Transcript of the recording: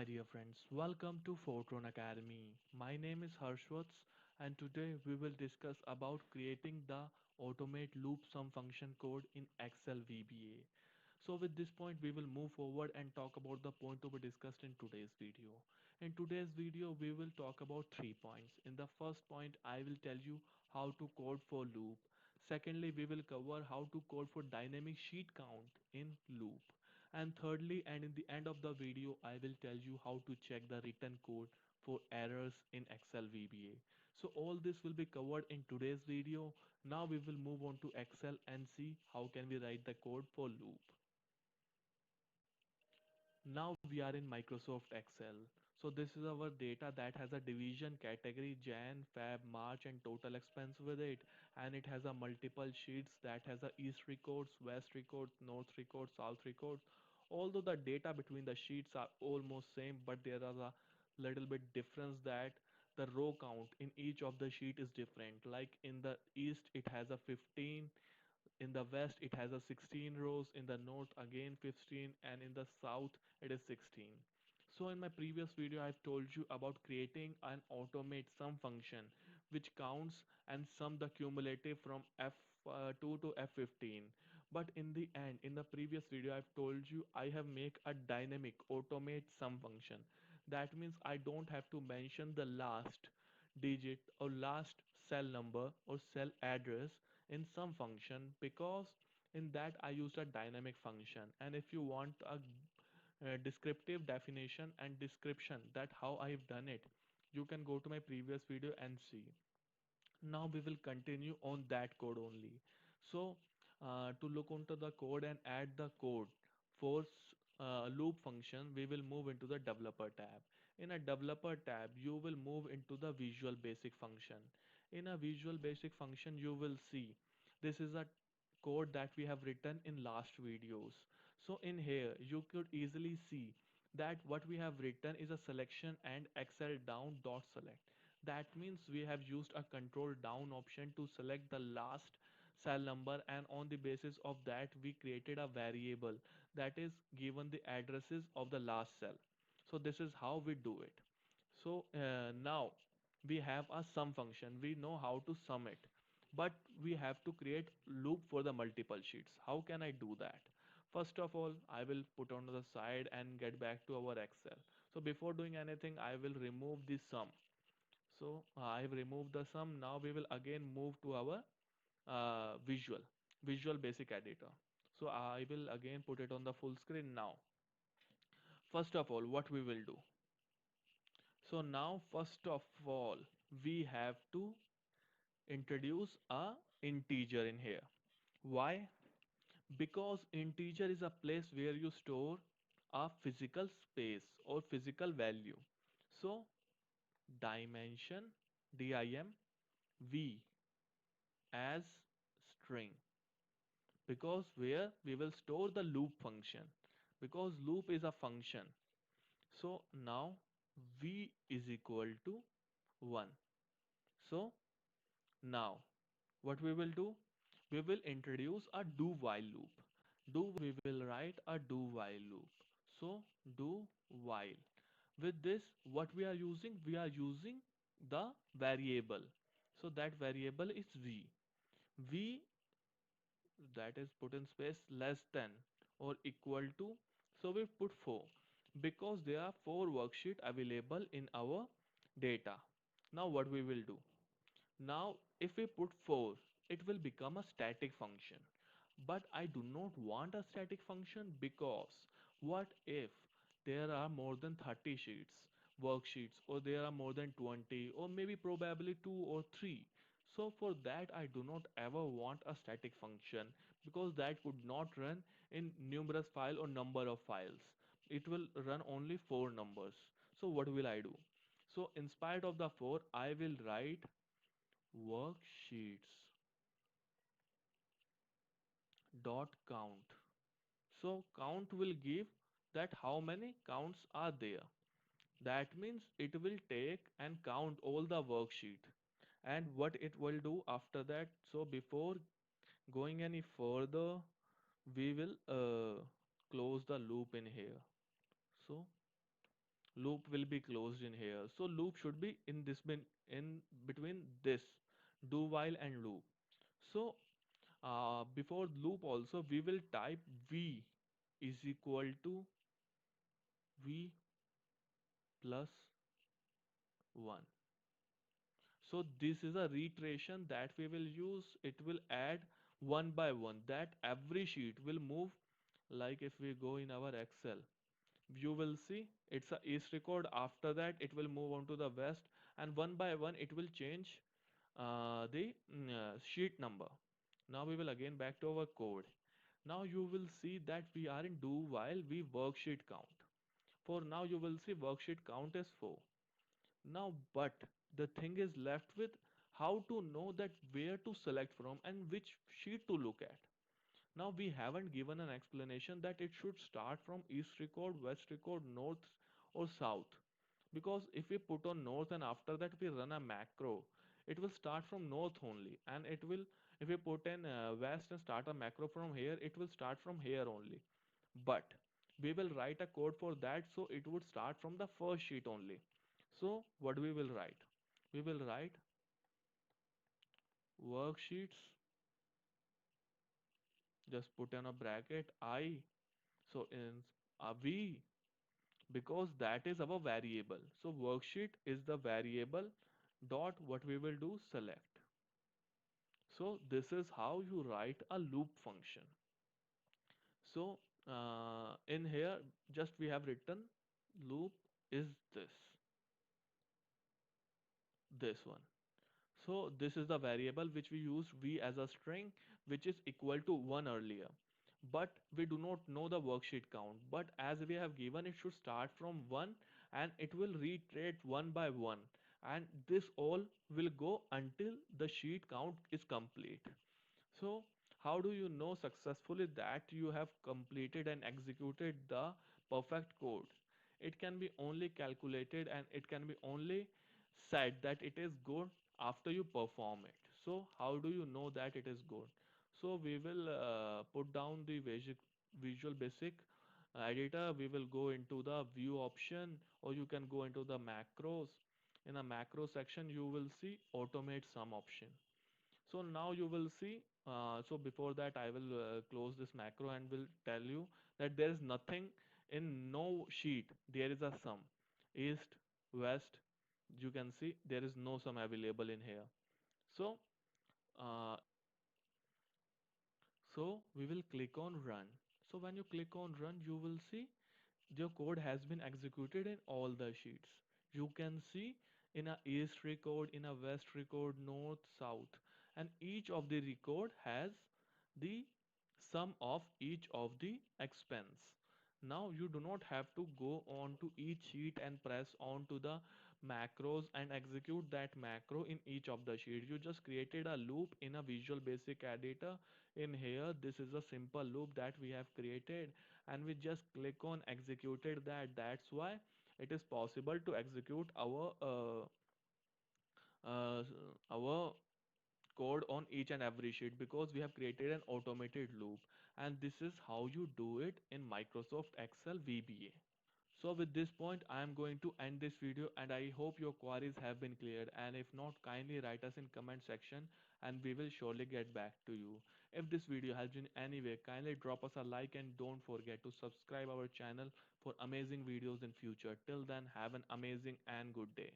my dear friends, welcome to Fortron Academy. My name is Harshwats and today we will discuss about creating the automate loop sum function code in Excel VBA. So with this point we will move forward and talk about the point to be discussed in today's video. In today's video we will talk about 3 points. In the first point I will tell you how to code for loop. Secondly, we will cover how to code for dynamic sheet count in loop. And thirdly, and in the end of the video, I will tell you how to check the written code for errors in Excel VBA. So all this will be covered in today's video. Now we will move on to Excel and see how can we write the code for loop. Now we are in Microsoft Excel. So this is our data that has a division category Jan, Feb, March and total expense with it. And it has a multiple sheets that has a East records, West records, North records, South records. Although the data between the sheets are almost same, but there are a little bit difference that the row count in each of the sheet is different. Like in the East it has a 15, in the west it has a 16 rows, in the north again 15, and in the south it is 16. So in my previous video I've told you about creating an automate sum function which counts and sum the cumulative from f2 to f15. But in the end, in the previous video I've told you I have make a dynamic automate sum function. That means I don't have to mention the last digit or last cell number or cell address in some function, because in that I used a dynamic function. And if you want a descriptive definition and description that how I've done it, you can go to my previous video and see. Now we will continue on that code only. So to look into the code and add the code for loop function, we will move into the developer tab. In a developer tab you will move into the visual basic function. In a visual basic function you will see this is a code that we have written in last videos. So in here you could easily see that what we have written is a selection and excel down dot select. That means we have used a control down option to select the last cell number, and on the basis of that we created a variable that is given the addresses of the last cell. So this is how we do it. So now we have a sum function, we know how to sum it, but we have to create loop for the multiple sheets. How can I do that? First of all, I will put on the side and get back to our Excel. So before doing anything, I will remove the sum. So I have removed the sum. Now we will again move to our visual basic editor. So I will again put it on the full screen now. First of all, what we will do. So now first of all, we have to introduce a integer in here. Why? Because integer is a place where you store a physical space or physical value. So dimension dim v as string, because where we will store the loop function, because loop is a function. So now v is equal to 1. So now what we will do, we will introduce a do while loop. We will write a do while loop. So do while, with this what we are using, we are using the variable. So that variable is v that is put in space less than or equal to. So we put 4 because there are 4 worksheet available in our data. Now what we will do, now if we put 4, it will become a static function. But I do not want a static function, because what if there are more than 30 sheets, worksheets, or there are more than 20, or maybe probably 2 or 3. So for that I do not ever want a static function, because that would not run in numerous file or number of files. It will run only 4 numbers. So what will I do? So in spite of the 4, I will write worksheets dot count. So count will give that how many counts are there. That means it will take and count all the worksheet. And what it will do after that, so before going any further, we will close the loop in here. So Loop will be closed in here. So loop should be in this in between this do while and loop. So before loop also we will type v is equal to v plus 1. So this is a reiteration that we will use. It will add one by one, that every sheet will move. Like if we go in our Excel, you will see it's a east record. After that it will move on to the west, and one by one it will change the sheet number. Now we will again back to our code. Now you will see that we are in do while we worksheet count. For now you will see worksheet count is 4. Now, but the thing is left with how to know that where to select from and which sheet to look at. Now, we haven't given an explanation that it should start from east record, west record, north, or south. Because if we put on north and after that we run a macro, it will start from north only. And it will, if we put in west and start a macro from here, it will start from here only. But we will write a code for that, so it would start from the first sheet only. So what we will write? We will write worksheets, just put in a bracket I, so in v, because that is our variable. So worksheet is the variable dot what we will do select. So this is how you write a loop function. So in here just we have written loop is this one. So this is the variable which we use v as a string, which is equal to 1 earlier. But we do not know the worksheet count. But as we have given, it should start from 1 and it will reiterate one by one. And this all will go until the sheet count is complete. So, how do you know successfully that you have completed and executed the perfect code? It can be only calculated and it can be only said that it is good after you perform it. So, how do you know that it is good? So, we will put down the Visual Basic editor. We will go into the view option, or you can go into the macros. In a macro section, you will see automate sum option. So now you will see, so before that I will close this macro and will tell you that there is nothing in no sheet. There is a sum. East, west, you can see there is no sum available in here. So, uh, so we will click on run. So when you click on run, you will see your code has been executed in all the sheets. You can see in a east record, in a west record, north, south, and each of the record has the sum of each of the expense. Now you do not have to go on to each sheet and press on to the macros and execute that macro in each of the sheets. You just created a loop in a Visual Basic editor. In here, this is a simple loop that we have created, and we just click on executed that. That's why it is possible to execute uh, our code on each and every sheet, because we have created an automated loop, and this is how you do it in Microsoft Excel VBA. So with this point, I am going to end this video, and I hope your queries have been cleared, and if not, kindly write us in comment section and we will surely get back to you. If this video helped in any way, kindly drop us a like and don't forget to subscribe our channel for amazing videos in future. Till then, have an amazing and good day.